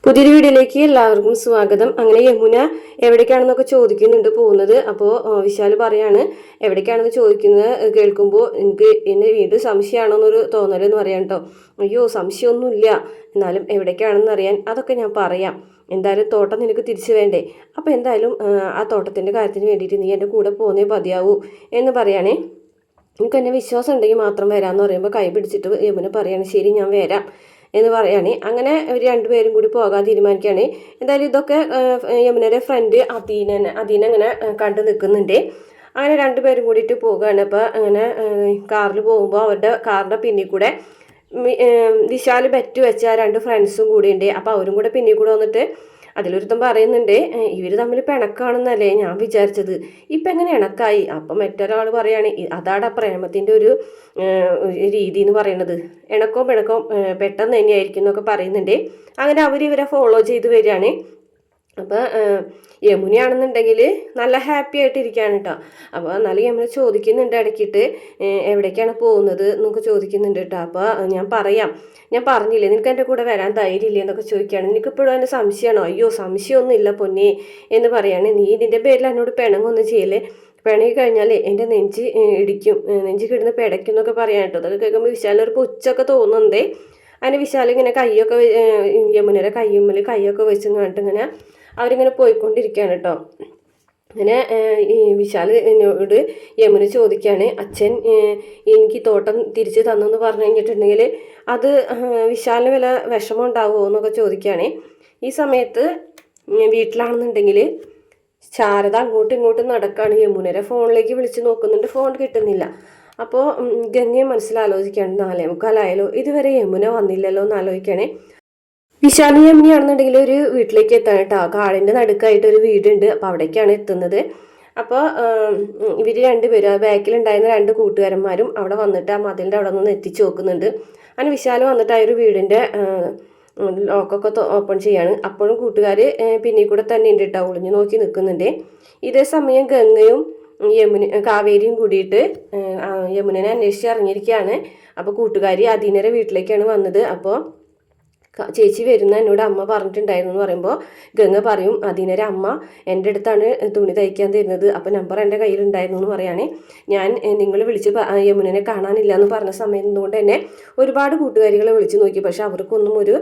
പുതിയൊരു വീഡിയോയിലേക്ക് എല്ലാവർക്കും സ്വാഗതം. അങ്ങനെ യമുന എവിടേക്കാണെന്നൊക്കെ ചോദിക്കുന്നുണ്ട് പോകുന്നത്. അപ്പോൾ വിശാൽ പറയാണ് എവിടേക്കാണെന്ന് ചോദിക്കുന്നത് കേൾക്കുമ്പോൾ എന്നെ വീണ്ടും സംശയമാണോ എന്നൊരു തോന്നലെന്ന് പറയാം കേട്ടോ. അയ്യോ സംശയമൊന്നുമില്ല, എന്നാലും എവിടേക്കാണെന്ന് അറിയാൻ അതൊക്കെ ഞാൻ പറയാം. എന്തായാലും തോട്ടം നിനക്ക് തിരിച്ചു വേണ്ടേ, അപ്പോൾ എന്തായാലും ആ തോട്ടത്തിൻ്റെ കാര്യത്തിന് വേണ്ടിയിട്ട് നീ എൻ്റെ കൂടെ പോകുന്നേ മതിയാവൂ എന്ന് പറയുകയാണേ. എനിക്ക് എന്നെ വിശ്വാസം ഉണ്ടെങ്കിൽ മാത്രം വരാമെന്ന് പറയുമ്പോൾ കൈ പിടിച്ചിട്ട് യമുന പറയാണ് ശരി ഞാൻ വരാം എന്ന് പറയുകയാണ്. അങ്ങനെ അവർ രണ്ടുപേരും കൂടി പോകാൻ തീരുമാനിക്കുകയാണ്. എന്തായാലും ഇതൊക്കെ യമുനയുടെ ഫ്രണ്ട് അദീന അങ്ങനെ കണ്ടു നിൽക്കുന്നുണ്ട്. അങ്ങനെ രണ്ടുപേരും കൂടിയിട്ട് പോവുകയാണ്. അപ്പോൾ അങ്ങനെ കാറിൽ പോകുമ്പോൾ അവരുടെ കാറിൻ്റെ പിന്നിൽ കൂടെ വിശാൽ ബെറ്റ് വെച്ച രണ്ട് ഫ്രണ്ട്സും കൂടി ഉണ്ട്. അപ്പോൾ അവരും കൂടെ പിന്നിൽ കൂടെ വന്നിട്ട് അതിലൊരുത്തം പറയുന്നുണ്ട് ഇവർ തമ്മിൽ പിണക്കാണെന്നല്ലേ ഞാൻ വിചാരിച്ചത്, ഇപ്പം എങ്ങനെ ഇണക്കായി? അപ്പം മറ്റൊരാൾ പറയാണ് അതാണ് പ്രേമത്തിൻ്റെ ഒരു രീതി എന്ന് പറയുന്നത്, ഇണക്കവും പിണക്കവും പെട്ടെന്ന് തന്നെയായിരിക്കും എന്നൊക്കെ പറയുന്നുണ്ട്. അങ്ങനെ ഇവരെ ഫോളോ ചെയ്ത് വരികയാണ്. അപ്പോൾ യമുനയാണെന്നുണ്ടെങ്കിൽ നല്ല ഹാപ്പി ആയിട്ടിരിക്കുകയാണ് കേട്ടോ. അപ്പോൾ നല്ല യമുന ചോദിക്കുന്നുണ്ട് ഇടയ്ക്കിട്ട് എവിടേക്കാണ് പോകുന്നത് എന്നൊക്കെ ചോദിക്കുന്നുണ്ട് കേട്ടോ. അപ്പോൾ ഞാൻ പറഞ്ഞില്ലേ നിനക്ക് എൻ്റെ കൂടെ വരാൻ ധൈര്യമില്ലേ എന്നൊക്കെ ചോദിക്കുകയാണ്. നിനക്കിപ്പോഴും എൻ്റെ സംശയമാണോ? അയ്യോ സംശയമൊന്നും ഇല്ല പൊന്നെ എന്ന് പറയാണ്. നീ ഇതിൻ്റെ പേരിൽ എന്നോട് പിണങ്ങൊന്നും ചെയ്യല്ലേ, പിണങ്ങി കഴിഞ്ഞാൽ എൻ്റെ നെഞ്ച് ഇടിക്കും, നെഞ്ച് കിടന്ന് പിടയ്ക്കും എന്നൊക്കെ പറയാൻ കേട്ടോ. അതൊക്കെ കേൾക്കുമ്പോൾ വിശാലൊരു പുച്ഛമൊക്കെ തോന്നുന്നുണ്ടേ. അതിന് വിശാൽ ഇങ്ങനെ കൈയൊക്കെ യമുനയുടെ കയ്യുമ്മിൽ കൈയൊക്കെ വെച്ച് കണ്ടിട്ട് ഇങ്ങനെ അവരിങ്ങനെ പോയിക്കൊണ്ടിരിക്കുകയാണ് കേട്ടോ. അങ്ങനെ ഈ വിശാൽ എന്നോട് യമുന ചോദിക്കുകയാണ് അച്ഛൻ എനിക്ക് തോട്ടം തിരിച്ച് തന്നെന്ന് പറഞ്ഞു കഴിഞ്ഞിട്ടുണ്ടെങ്കിൽ അത് വിശാലിന് വല്ല വിഷമം ഉണ്ടാവുമോ എന്നൊക്കെ ചോദിക്കുകയാണ്. ഈ സമയത്ത് വീട്ടിലാണെന്നുണ്ടെങ്കിൽ ശാരദ അങ്ങോട്ടും ഇങ്ങോട്ടും നടക്കുകയാണ്. യമുനരെ ഫോണിലേക്ക് വിളിച്ച് നോക്കുന്നുണ്ട്, ഫോൺ കിട്ടുന്നില്ല. അപ്പോൾ ഗംഗയെ മനസ്സിലാലോചിക്കുകയാണ് 4:45 ഇതുവരെ യമുന വന്നില്ലല്ലോ എന്ന് ആലോചിക്കുകയാണേ. വിശാലും യമുനയാണെന്നുണ്ടെങ്കിൽ ഒരു വീട്ടിലേക്ക് എത്താണ് കേട്ടോ. കാടിൻ്റെ നടുക്കായിട്ട് ഒരു വീടുണ്ട്, അപ്പോൾ അവിടേക്കാണ് എത്തുന്നത്. അപ്പോൾ ഇവർ രണ്ടുപേരും ബാക്കിലുണ്ടായിരുന്ന രണ്ട് കൂട്ടുകാരന്മാരും അവിടെ വന്നിട്ട് ആ മതിലിൻ്റെ അവിടെ നിന്ന് എത്തിച്ച് നോക്കുന്നുണ്ട്. അങ്ങനെ വിശാൽ വന്നിട്ട് ആ ഒരു വീടിൻ്റെ ലോക്കൊക്കെ ഓപ്പൺ ചെയ്യാണ്. അപ്പോഴും കൂട്ടുകാർ പിന്നീ കൂടെ തന്നെ ഉണ്ട് കേട്ടോ, ഒളിഞ്ഞു നോക്കി നിൽക്കുന്നുണ്ട്. ഇതേ സമയം ഗംഗയും കാവേരിയും കൂടിയിട്ട് യമുനനെ അന്വേഷിച്ച് ഇറങ്ങിയിരിക്കുകയാണ്. അപ്പോൾ കൂട്ടുകാരി അദീനയുടെ വീട്ടിലേക്കാണ് വന്നത്. അപ്പോൾ ചേച്ചി വരുന്ന എന്നോട് അമ്മ പറഞ്ഞിട്ടുണ്ടായിരുന്നു എന്ന് പറയുമ്പോൾ ഗംഗ പറയും അദീനയുടെ അമ്മ എൻ്റെ അടുത്താണ് തുണി തയ്ക്കാൻ തരുന്നത്, അപ്പോൾ നമ്പർ എൻ്റെ കയ്യിലുണ്ടായിരുന്നു എന്ന് പറയുകയാണെ. ഞാൻ നിങ്ങൾ വിളിച്ച് യമുനനെ കാണാനില്ല എന്ന് പറഞ്ഞ സമയം കൊണ്ട് തന്നെ ഒരുപാട് കൂട്ടുകാരികളെ വിളിച്ച് നോക്കി, പക്ഷെ അവർക്കൊന്നും ഒരു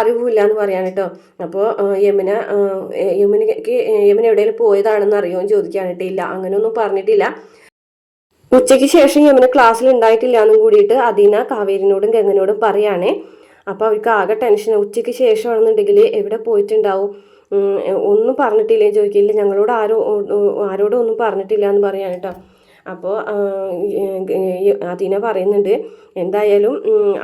അറിവില്ല എന്ന് പറയാൻ കേട്ടോ. അപ്പോൾ യമുന എവിടെയെങ്കിലും പോയതാണെന്ന് അറിയുമോ ചോദിക്കാനിട്ട് ഇല്ല, അങ്ങനെയൊന്നും പറഞ്ഞിട്ടില്ല. ഉച്ചയ്ക്ക് ശേഷം യമുന ക്ലാസ്സിൽ ഉണ്ടായിട്ടില്ല എന്നും കൂടിയിട്ട് അദീന കാവേരിനോടും ഗംഗനോടും പറയുകയാണേ. അപ്പോൾ അവർക്ക് ആകെ ടെൻഷൻ. ഉച്ചയ്ക്ക് ശേഷമാണെന്നുണ്ടെങ്കിൽ എവിടെ പോയിട്ടുണ്ടാവും, ഒന്നും പറഞ്ഞിട്ടില്ലേ ചോദിക്കില്ല, ഞങ്ങളോട് ആരോടും ഒന്നും പറഞ്ഞിട്ടില്ല എന്ന് പറയാൻ കേട്ടോ. അപ്പോൾ അദീന പറയുന്നുണ്ട് എന്തായാലും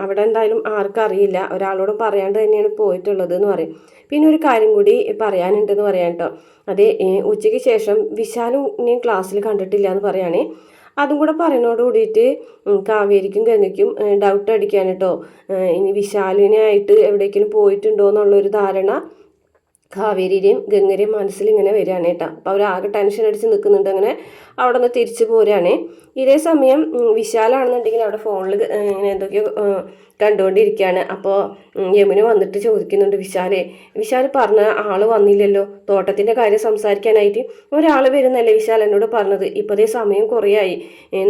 അവിടെ എന്തായാലും ആർക്കും അറിയില്ല, ഒരാളോടും പറയാണ്ട് തന്നെയാണ് പോയിട്ടുള്ളത് എന്ന് പറയും. പിന്നെ ഒരു കാര്യം കൂടി പറയാനുണ്ടെന്ന് പറയാൻ കേട്ടോ. അതെ ഉച്ചയ്ക്ക് ശേഷം വിശാലും ക്ലാസ്സിൽ കണ്ടിട്ടില്ല എന്ന് പറയുകയാണേ. അതും കൂടെ പറയുന്നതോട് കൂടിയിട്ട് കാവേരിക്കും ഗംഗയ്ക്കും ഡൗട്ട് അടിക്കാൻ കേട്ടോ. ഇനി വിശാലിനായിട്ട് എവിടേക്കെങ്കിലും പോയിട്ടുണ്ടോ എന്നുള്ളൊരു ധാരണ കാവേരിയുടെയും ഗംഗയുടെയും മനസ്സിൽ ഇങ്ങനെ വരികയാണ് കേട്ടോ. അപ്പോൾ അവരാകെ ടെൻഷൻ അടിച്ച് നിൽക്കുന്നുണ്ട്. അങ്ങനെ അവിടെ നിന്ന് തിരിച്ചു പോരുകയാണ്. ഇതേ സമയം വിശാലാണെന്നുണ്ടെങ്കിൽ അവിടെ ഫോണിൽ ഇങ്ങനെ എന്തൊക്കെയോ കണ്ടുകൊണ്ടിരിക്കുകയാണ്. അപ്പോൾ യമുന വന്നിട്ട് ചോദിക്കുന്നുണ്ട് വിശാൽ പറഞ്ഞ ആൾ വന്നില്ലല്ലോ, തോട്ടത്തിൻ്റെ കാര്യം സംസാരിക്കാനായിട്ട് ഒരാൾ വരുന്നല്ലേ വിശാൽ എന്നോട് പറഞ്ഞത്, ഇപ്പോഴേ സമയം കുറേ ആയി,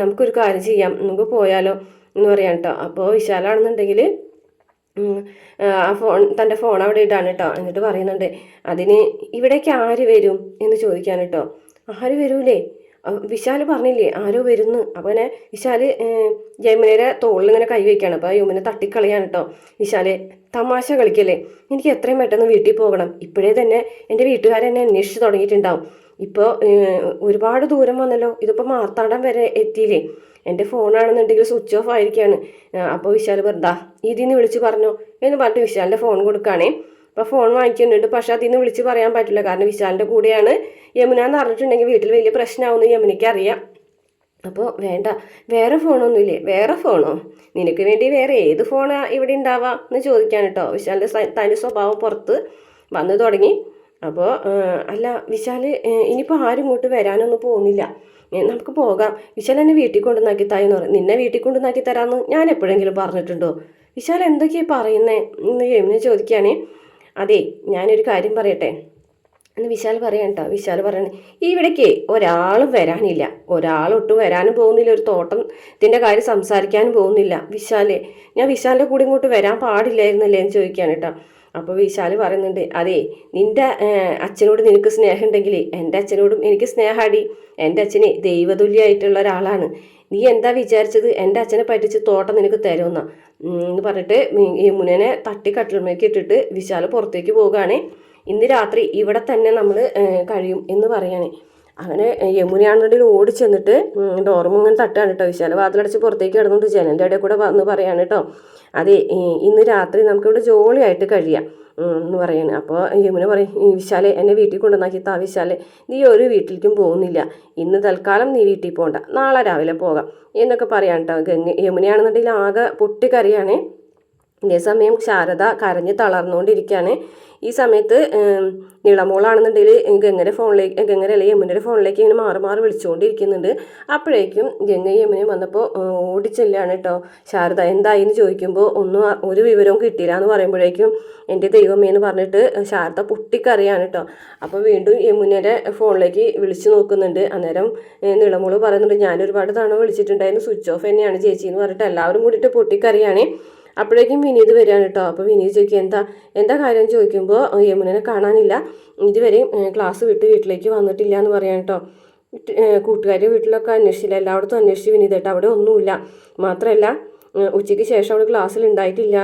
നമുക്കൊരു കാര്യം ചെയ്യാം, നമുക്ക് പോയാലോ എന്ന് പറയാം കേട്ടോ. അപ്പോൾ വിശാലാണെന്നുണ്ടെങ്കിൽ തൻ്റെ ഫോൺ അവിടെ ഇട്ടാണ് കേട്ടോ. എന്നിട്ട് പറയുന്നുണ്ട് അതിന് ഇവിടേക്ക് ആര് വരും എന്ന് ചോദിക്കാൻ കേട്ടോ. ആര് വരൂലേ, വിശാൽ പറഞ്ഞില്ലേ ആരോ വരുന്നു. അപ്പോൾ അങ്ങനെ വിശാൽ യമുനയുടെ തോളിലിങ്ങനെ കൈവയ്ക്കുകയാണ്. അപ്പോൾ യമുന തട്ടിക്കളിയാണ് കേട്ടോ. വിശാലെ തമാശ കളിക്കല്ലേ, എനിക്ക് എത്രയും പെട്ടെന്ന് വീട്ടിൽ പോകണം, ഇപ്പോഴേ തന്നെ എൻ്റെ വീട്ടുകാരെന്നെ അന്വേഷിച്ച് തുടങ്ങിയിട്ടുണ്ടാവും. ഇപ്പോൾ ഒരുപാട് ദൂരം വന്നല്ലോ, ഇതിപ്പോൾ മാർത്താണ്ഡം വരെ എത്തിയില്ലേ, എൻ്റെ ഫോണാണെന്നുണ്ടെങ്കിൽ സ്വിച്ച് ഓഫ് ആയിരിക്കുകയാണ്. അപ്പോൾ വിശാൽ വെറുതാ ഇതിന്ന് വിളിച്ച് പറഞ്ഞോ എന്ന് പറഞ്ഞിട്ട് വിശാലിൻ്റെ ഫോൺ കൊടുക്കുകയാണേ. അപ്പോൾ ഫോൺ വാങ്ങിക്കുന്നുണ്ട്, പക്ഷെ അതിന്ന് വിളിച്ച് പറയാൻ പറ്റില്ല, കാരണം വിശാലിൻ്റെ കൂടെയാണ് യമുന എന്ന് പറഞ്ഞിട്ടുണ്ടെങ്കിൽ വീട്ടിൽ വലിയ പ്രശ്നമാവുമെന്ന് യമുനയ്ക്ക് അറിയാം. അപ്പോൾ വേണ്ട, വേറെ ഫോണൊന്നുമില്ലേ, വേറെ ഫോണോ, നിനക്ക് വേണ്ടി വേറെ ഏത് ഫോണാ ഇവിടെ ഉണ്ടാവുക എന്ന് ചോദിക്കാൻ കേട്ടോ. വിശാലിൻ്റെ തനി സ്വഭാവം പുറത്ത് വന്നു തുടങ്ങി. അപ്പോൾ അല്ല വിശാൽ ഇനിയിപ്പോൾ ആരും ഇങ്ങോട്ട് വരാനൊന്നും പോകുന്നില്ല, നമുക്ക് പോകാം, വിശാൽ എന്നെ വീട്ടിൽ കൊണ്ടുവന്നാക്കി തായെന്ന് പറയും. നിന്നെ വീട്ടിൽ കൊണ്ടുവന്നാക്കി തരാമെന്ന് ഞാൻ എപ്പോഴെങ്കിലും പറഞ്ഞിട്ടുണ്ടോ? വിശാൽ എന്തൊക്കെയാണ് പറയുന്നത് എന്ന് യമുന ചോദിക്കുകയാണേ. അതെ ഞാനൊരു കാര്യം പറയട്ടെ എന്ന് വിശാൽ പറയാൻ കേട്ടോ. വിശാൽ പറയണേ ഇവിടേക്ക് ഒരാളും വരാനില്ല, ഒരാളൊട്ടും വരാനും പോകുന്നില്ല, ഒരു തോട്ടത്തിൻ്റെ കാര്യം സംസാരിക്കാനും പോകുന്നില്ല. ഞാൻ വിശാലിൻ്റെ കൂടെ ഇങ്ങോട്ട് വരാൻ പാടില്ലായിരുന്നല്ലേ എന്ന് ചോദിക്കാൻ കേട്ടോ. അപ്പോൾ വിശാൽ പറയുന്നുണ്ട് അതെ നിൻ്റെ അച്ഛനോട് നിനക്ക് സ്നേഹം ഉണ്ടെങ്കിൽ എൻ്റെ അച്ഛനോടും എനിക്ക് സ്നേഹമാടി. എൻ്റെ അച്ഛന് ദൈവതുല്യമായിട്ടുള്ള ഒരാളാണ്. നീ എന്താ വിചാരിച്ചത് എൻ്റെ അച്ഛനെ പറ്റിച്ച് തോട്ടം നിനക്ക് തരുമെന്നാ എന്ന് പറഞ്ഞിട്ട് യമുനനെ തട്ടി കട്ടിലുമേക്ക് ഇട്ടിട്ട് വിശാൽ പുറത്തേക്ക് പോകുകയാണ്. ഇന്ന് രാത്രി ഇവിടെ തന്നെ നമ്മൾ കഴിയും എന്ന് പറയാണ്. അങ്ങനെ യമുനയാണെന്നുണ്ടെങ്കിൽ ഓടി ചെന്നിട്ട് ഡോറും ഇങ്ങനെ തട്ടാണ് കേട്ടോ. വിശാൽ വാതിലടച്ച് പുറത്തേക്ക് കിടന്നുകൊണ്ട് ജനലിൻ്റെ ഇടയിൽ കൂടെ വന്ന് പറയാണ് കേട്ടോ. അതെ ഇന്ന് രാത്രി നമുക്കിവിടെ ജോളിയായിട്ട് കഴിയാം എന്ന് പറയാണ്. അപ്പോൾ യമുന പറയും വിശാലെ എന്നെ വീട്ടിൽ കൊണ്ടുവന്നാക്കി താ വിശാലെ, നീ ഒരു വീട്ടിലേക്കും പോകുന്നില്ല, ഇന്ന് തൽക്കാലം നീ വീട്ടിൽ പോകണ്ട, നാളെ രാവിലെ പോകാം എന്നൊക്കെ പറയാൻ കേട്ടോ. യമുനയാണെന്നുണ്ടെങ്കിൽ ആകെ പൊട്ടിക്കറിയാണ്. ഇതേസമയം ശാരദ കരഞ്ഞ് തളർന്നുകൊണ്ടിരിക്കുകയാണ്. ഈ സമയത്ത് നിളമോളാണെന്നുണ്ടെങ്കിൽ ഗംഗരല്ലേ യമുനയുടെ ഫോണിലേക്ക് ഇങ്ങനെ മാറി മാറി വിളിച്ചുകൊണ്ടിരിക്കുന്നുണ്ട്. അപ്പോഴേക്കും ഗംഗയും യമുനയും വന്നപ്പോൾ ഓടിച്ചെല്ലാണ് കേട്ടോ. ശാരദ എന്തായിന്ന് ചോദിക്കുമ്പോൾ ഒരു വിവരവും കിട്ടിയില്ല എന്ന് പറയുമ്പോഴേക്കും എൻ്റെ ദൈവമേ എന്ന് പറഞ്ഞിട്ട് ശാരദ പൊട്ടിക്കറിയാണ് കേട്ടോ. അപ്പോൾ വീണ്ടും യമുനയുടെ ഫോണിലേക്ക് വിളിച്ചു നോക്കുന്നുണ്ട്. അന്നേരം നിളമോള് പറയുന്നുണ്ട് ഞാൻ ഒരുപാട് തവണ വിളിച്ചിട്ടുണ്ടായിരുന്നു, സ്വിച്ച് ഓഫ് തന്നെയാണ് ചേച്ചി എന്ന് പറഞ്ഞിട്ട് എല്ലാവരും കൂടിയിട്ട് പൊട്ടിക്കറിയാണ്. അപ്പോഴേക്കും വിനീത് വരികയാണ് കേട്ടോ. അപ്പോൾ വിനീത് ചോദിക്കുക എന്താ കാര്യം ചോദിക്കുമ്പോൾ യമുനനെ കാണാനില്ല, ഇതുവരെയും ക്ലാസ് വിട്ട് വീട്ടിലേക്ക് വന്നിട്ടില്ല എന്ന് പറയാൻ കേട്ടോ. കൂട്ടുകാരുടെ വീട്ടിലൊക്കെ അന്വേഷിച്ചില്ല, എല്ലായിടത്തും അന്വേഷിച്ച് വിനീത് കേട്ടോ, അവിടെ ഒന്നുമില്ല. മാത്രമല്ല ഉച്ചയ്ക്ക് ശേഷം അവൾ ക്ലാസ്സിൽ ഉണ്ടായിട്ടില്ല,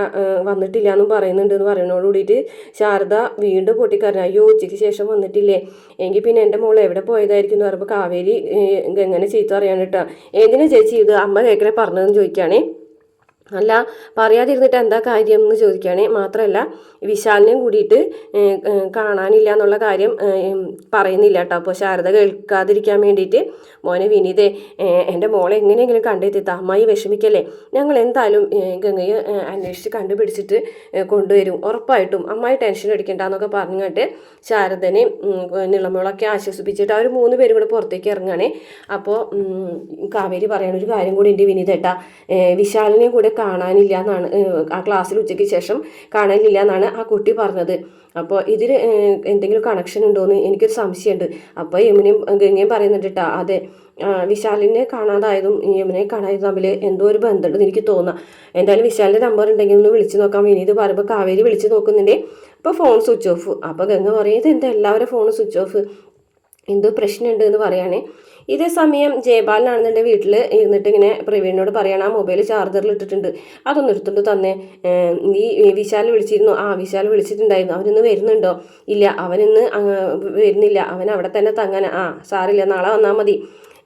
വന്നിട്ടില്ല എന്നും പറയുന്നുണ്ട് എന്ന് പറയുന്നതോട് കൂടിയിട്ട് ശാരദ വീണ്ടും പൊട്ടിക്കറിഞ്ഞു. അയ്യോ ഉച്ചയ്ക്ക് ശേഷം വന്നിട്ടില്ലേ, എങ്കിൽ പിന്നെ എൻ്റെ മോൾ എവിടെ പോയതായിരിക്കും എന്ന് പറയുമ്പോൾ കാവേരി എങ്ങനെ ചീത്ത പറയാൻ കേട്ടോ. എന്തിനാ ചേച്ചി ഇത് അമ്മ കേൾക്കണേ പറഞ്ഞതെന്ന് ചോദിക്കുകയാണേ. അല്ല പറയാതിരുന്നിട്ട് എന്താ കാര്യം എന്ന് ചോദിക്കുകയാണെ. മാത്രമല്ല വിശാലിനെയും കൂടിയിട്ട് കാണാനില്ല എന്നുള്ള കാര്യം പറയുന്നില്ല കേട്ടോ. അപ്പോൾ ശാരദ കേൾക്കാതിരിക്കാൻ വേണ്ടിയിട്ട് മോനെ വിനീതേ എൻ്റെ മോളെ എങ്ങനെയെങ്കിലും കണ്ടെത്തിത്ത അമ്മായി വിഷമിക്കല്ലേ, ഞങ്ങൾ എന്തായാലും ഗംഗയെ അന്വേഷിച്ച് കണ്ടുപിടിച്ചിട്ട് കൊണ്ടുവരും ഉറപ്പായിട്ടും, അമ്മായി ടെൻഷൻ അടിക്കണ്ടെന്നൊക്കെ പറഞ്ഞിട്ട് ശാരദനെ നിളമോളൊക്കെ ആശ്വസിപ്പിച്ചിട്ട് അവർ 3 പേരും കൂടെ പുറത്തേക്ക് ഇറങ്ങുകയാണേ. അപ്പോൾ കാവേരി പറയാനൊരു കാര്യം കൂടി ഉണ്ട് വിനീതേട്ടാ, വിശാലിനെയും കൂടെ കാണാനില്ല എന്നാണ്, ആ ക്ലാസ്സിൽ ഉച്ചയ്ക്ക് ശേഷം കാണാനില്ല എന്നാണ് ആ കുട്ടി പറഞ്ഞത്. അപ്പോൾ ഇതിൽ എന്തെങ്കിലും കണക്ഷൻ ഉണ്ടോയെന്ന് എനിക്കൊരു സംശയമുണ്ട്. അപ്പോൾ യമുനയും ഗംഗയും പറയുന്നുണ്ട് കേട്ടോ. അതെ വിശാലിനെ കാണാതായതും യമുനയെ കാണാതായതും തമ്മിൽ എന്തോ ഒരു ബന്ധമുണ്ടെന്ന് എനിക്ക് തോന്നുക. എന്തായാലും വിശാലിൻ്റെ നമ്പർ ഉണ്ടെങ്കിൽ ഒന്ന് വിളിച്ച് നോക്കാം വിനീത് പറയുമ്പോൾ കാവേരി വിളിച്ച് നോക്കുന്നുണ്ട്. അപ്പോൾ ഫോൺ സ്വിച്ച് ഓഫ്. അപ്പോൾ ഗംഗ പറയുന്നത് എന്താ എല്ലാവരും ഫോൺ സ്വിച്ച് ഓഫ്, എന്തോ പ്രശ്നമുണ്ട് എന്ന് പറയുകയാണെ. ഇതേ സമയം ജയപാലനാണെന്നുണ്ടെങ്കിൽ വീട്ടിൽ ഇരുന്നിട്ട് ഇങ്ങനെ പ്രവീണിനോട് പറയണം, ആ മൊബൈൽ ചാർജറിൽ ഇട്ടിട്ടുണ്ട്, അതൊന്ന് എടുത്തുകൊണ്ട് തന്നെ. നീ വിശാൽ വിളിച്ചിരുന്നു? ആ വിശാൽ വിളിച്ചിട്ടുണ്ടായിരുന്നു. അവനിന്ന് വരുന്നുണ്ടോ? ഇല്ല അവനിന്ന് വരുന്നില്ല, അവൻ അവിടെ തന്നെ തങ്ങാൻ. ആ സാറില്ല നാളെ വന്നാൽ മതി,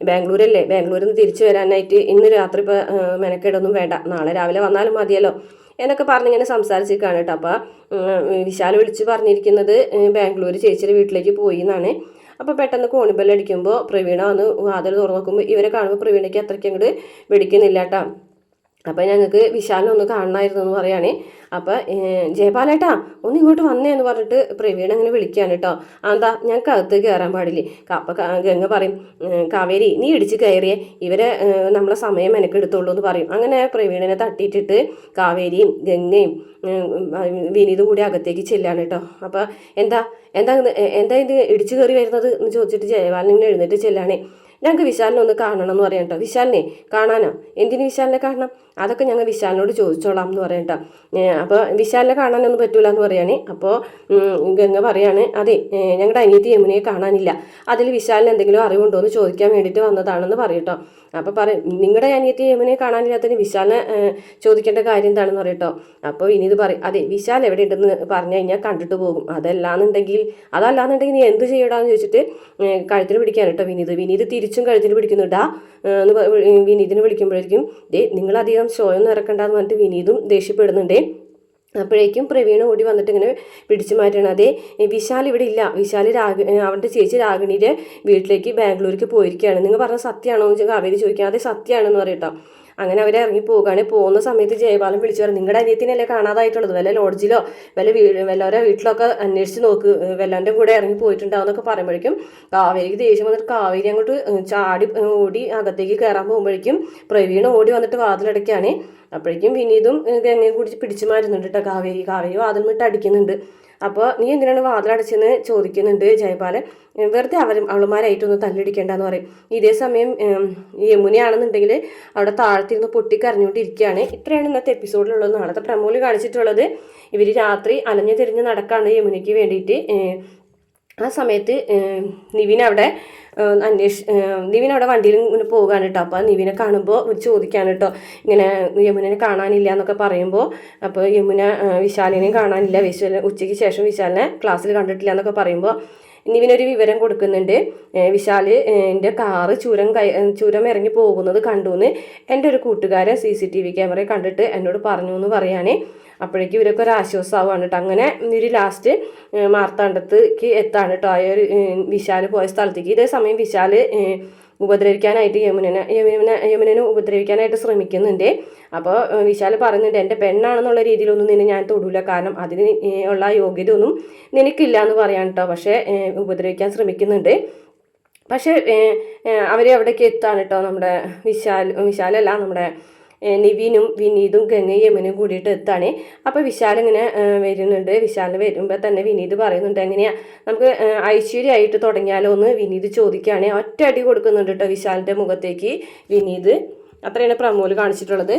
ബാംഗ്ലൂരല്ലേ, ബാംഗ്ലൂരിൽ നിന്ന് തിരിച്ചു വരാനായിട്ട് ഇന്ന് രാത്രി ഇപ്പോൾ മെനക്കേടൊന്നും വേണ്ട, നാളെ രാവിലെ വന്നാലും മതിയല്ലോ എന്നൊക്കെ പറഞ്ഞിങ്ങനെ സംസാരിച്ചിരിക്കുകയാണ് കേട്ടോ. അപ്പോൾ വിശാൽ വിളിച്ച് പറഞ്ഞിരിക്കുന്നത് ബാംഗ്ലൂർ ചേച്ചിയുടെ വീട്ടിലേക്ക് പോയി എന്നാണ്. അപ്പോൾ പെട്ടെന്ന് കോണിബെല്ലടിക്കുമ്പോൾ പ്രവീണ വന്ന് വാതിൽ തുറന്നു നോക്കുമ്പോൾ ഇവരെ കാണുമ്പോൾ പ്രവീണയ്ക്ക് അത്രയ്ക്ക് അങ്ങോട്ട് വെടിക്കുന്നില്ല കേട്ടോ. അപ്പോൾ ഞങ്ങൾക്ക് വിശാലിനെ ഒന്ന് കാണണമായിരുന്നു എന്ന് പറയുകയാണേ. അപ്പോൾ ജയപാലേട്ടാ ഒന്ന് ഇങ്ങോട്ട് വന്നേ എന്ന് പറഞ്ഞിട്ട് പ്രവീൺ അങ്ങനെ വിളിക്കുകയാണ് കേട്ടോ. എന്താ ഞങ്ങൾക്ക് അകത്ത് കയറാൻ പാടില്ലേ? അപ്പോൾ ഗംഗ പറയും കാവേരി നീ ഇടിച്ച് കയറിയേ, ഇവരെ നമ്മളെ സമയം മെനക്കെടുത്തുള്ളൂ എന്ന് പറയും. അങ്ങനെ പ്രവീണിനെ തട്ടിയിട്ടിട്ട് കാവേരിയും ഗംഗയും വിനീതും കൂടി അകത്തേക്ക് ചെല്ലാണ് കേട്ടോ. അപ്പോൾ എന്താ എന്താ എന്താ ഇത് ഇടിച്ചു കയറി വരുന്നത് എന്ന് ചോദിച്ചിട്ട് ജയപാലൻ എഴുന്നേറ്റ് ചെല്ലാണേ. ഞങ്ങൾക്ക് വിശാലിനെ ഒന്ന് കാണണം എന്ന് പറയാം കേട്ടോ. വിശാലിനെ കാണാനോ? എന്തിന് വിശാലിനെ കാണണം? അതൊക്കെ ഞങ്ങൾ വിശാലിനോട് ചോദിച്ചോളാം എന്ന് പറയാം കേട്ടോ. അപ്പോൾ വിശാലിനെ കാണാനൊന്നും പറ്റൂല എന്ന് പറയുകയാണ്. അപ്പോൾ ഗംഗ പറയാണ് അതെ ഞങ്ങളുടെ അനിയത്തി യമുനയെ കാണാനില്ല, അതിൽ വിശാലിന് എന്തെങ്കിലും അറിവുണ്ടോ എന്ന് ചോദിക്കാൻ വേണ്ടിയിട്ട് വന്നതാണെന്ന് പറയും കേട്ടോ. അപ്പോൾ പറയും നിങ്ങളുടെ അനിയത്തി യമുനയെ കാണാനില്ലാത്തതിന് വിശാലിനെ ചോദിക്കേണ്ട കാര്യം എന്താണെന്ന് പറയും കേട്ടോ. അപ്പോൾ വിനീത് പറയും അതെ വിശാൽ എവിടെ ഉണ്ടെന്ന് പറഞ്ഞു കഴിഞ്ഞാൽ കണ്ടിട്ട് പോകും, അതല്ലാന്നുണ്ടെങ്കിൽ നീ എന്ത് ചെയ്യടാന്ന് ചോദിച്ചിട്ട് കഴുത്തിന് പിടിക്കാൻ കേട്ടോ വിനീത് തിരിച്ചും കഴുത്തിന് പിടിക്കുന്നുണ്ടാ എന്ന് വിനീതിനെ വിളിക്കുമ്പോഴേക്കും നിങ്ങളധികം ഷോയൊന്നും ഇറക്കണ്ടെന്ന് പറഞ്ഞിട്ട് വിനീതും ദേഷ്യപ്പെടുന്നുണ്ടേ. അപ്പോഴേക്കും പ്രവീണ ഓടി വന്നിട്ട് ഇങ്ങനെ പിടിച്ചു മാറ്റണം. അതേ വിശാൽ ഇവിടെ ഇല്ല, വിശാൽ അവൻ്റെ ചേച്ചി രാഗിണിയുടെ വീട്ടിലേക്ക് ബാംഗ്ലൂർക്ക് പോയിരിക്കുകയാണ്, നിങ്ങൾ പറഞ്ഞ സത്യമാണോ എന്ന് കാവേരി ചോദിക്കാം. അതേ സത്യമാണെന്ന് പറയട്ടോ. അങ്ങനെ അവരെ ഇറങ്ങി പോകുകയാണ്. പോകുന്ന സമയത്ത് ജയപാലൻ വിളിച്ചു പറയും നിങ്ങളുടെ അനിയത്തിനല്ലേ കാണാതായിട്ടുള്ളത്, വല്ല ലോഡ്ജിലോ വല്ലവരെ വീട്ടിലൊക്കെ അന്വേഷിച്ച് നോക്ക്, വല്ലവൻ്റെ കൂടെ ഇറങ്ങി പോയിട്ടുണ്ടാവും എന്നൊക്കെ പറയുമ്പോഴേക്കും കാവേരിക്ക് ദേഷ്യം വന്നിട്ട് കാവേരി അങ്ങോട്ട് ചാടി ഓടി അകത്തേക്ക് കയറാൻ പോകുമ്പോഴേക്കും പ്രവീണ ഓടി വന്നിട്ട് വാതിലടയ്ക്കാണ്. അപ്പോഴേക്കും വിനീതും ഗംഗയും കൂടി പിടിച്ചു മാറ്റുന്നുണ്ട് കേട്ടോ. കാവേരി വാതിൽ വിട്ട് അടിക്കുന്നുണ്ട്. അപ്പോൾ നീ എന്തിനാണ് വാതിലടച്ചെന്ന് ചോദിക്കുന്നുണ്ട് ജയപാലൻ. വെറുതെ അവളുമാരായിട്ടൊന്ന് തല്ലിടിക്കേണ്ടെന്ന് പറയും. ഇതേ സമയം യമുനയാണെന്നുണ്ടെങ്കിൽ അവിടെ താഴ്ത്തിരുന്ന് പൊട്ടിക്കരഞ്ഞുകൊണ്ടിരിക്കുകയാണ്. ഇത്രയാണ് ഇന്നത്തെ എപ്പിസോഡിലുള്ളത്. നാളത്തെ പ്രമോല് കാണിച്ചിട്ടുള്ളത് ഇവർ രാത്രി അലഞ്ഞു തിരിഞ്ഞ് നടക്കാണ് യമുനയ്ക്ക് വേണ്ടിയിട്ട്. ആ സമയത്ത് നിവിൻ അവിടെ നിവിൻ അവിടെ വണ്ടിയിൽ ഇങ്ങനെ പോകാൻ കേട്ടോ. അപ്പോൾ നിവിനെ കാണുമ്പോൾ ചോദിക്കാണ് കേട്ടോ, ഇങ്ങനെ യമുനെ കാണാനില്ല എന്നൊക്കെ പറയുമ്പോൾ, അപ്പോൾ യമുന വിശാലിനെയും കാണാനില്ല, ഉച്ചയ്ക്ക് ശേഷം വിശാലിനെ ക്ലാസ്സിൽ കണ്ടിട്ടില്ല എന്നൊക്കെ പറയുമ്പോൾ നിവിനൊരു വിവരം കൊടുക്കുന്നുണ്ട്. വിശാൽ എൻ്റെ കാറ് ചുരം ഇറങ്ങി പോകുന്നത് കണ്ടു എന്ന് എൻ്റെ ഒരു കൂട്ടുകാരൻ CCTV ക്യാമറ കണ്ടിട്ട് എന്നോട് പറഞ്ഞു എന്ന് പറയുകയാണ്. അപ്പോഴേക്കും ഇവരൊക്കെ ഒരു ആശ്വാസമാവാണ് കേട്ടോ. അങ്ങനെ ഒരു ലാസ്റ്റ് മാർത്താണ്ഡത്തേക്ക് എത്താണ് കേട്ടോ, ആ ഒരു വിശാൽ പോയ സ്ഥലത്തേക്ക്. ഇതേ സമയം വിശാൽ ഉപദ്രവിക്കാനായിട്ട് യമുനനെ ഉപദ്രവിക്കാനായിട്ട് ശ്രമിക്കുന്നുണ്ട്. അപ്പോൾ വിശാൽ പറയുന്നുണ്ട്, എൻ്റെ പെണ്ണാണെന്നുള്ള രീതിയിലൊന്നും നിന്നെ ഞാൻ തൊടൂല, കാരണം അതിന് ഉള്ള യോഗ്യത ഒന്നും നിനക്കില്ല എന്ന് പറയാൻ കേട്ടോ. പക്ഷേ ഉപദ്രവിക്കാൻ പക്ഷേ അവർ അവിടേക്ക് എത്താണ് കേട്ടോ. നമ്മുടെ വിശാലല്ല, നമ്മുടെ നിവിനും വിനീതും ഗംഗയും യമുനയും കൂടിയിട്ട് എത്താണ്. അപ്പോൾ വിശാൽ ഇങ്ങനെ വരുന്നുണ്ട്. വിശാലിന് വരുമ്പോൾ തന്നെ വിനീത് പറയുന്നുണ്ട്, എങ്ങനെയാ നമുക്ക് ഐശ്വര്യമായിട്ട് തുടങ്ങിയാലോ എന്ന് വിനീത് ചോദിക്കുകയാണ്. ഒറ്റ അടി കൊടുക്കുന്നുണ്ട് കേട്ടോ വിശാലിൻ്റെ മുഖത്തേക്ക് വിനീത്. അത്രയാണ് പ്രമോല് കാണിച്ചിട്ടുള്ളത്.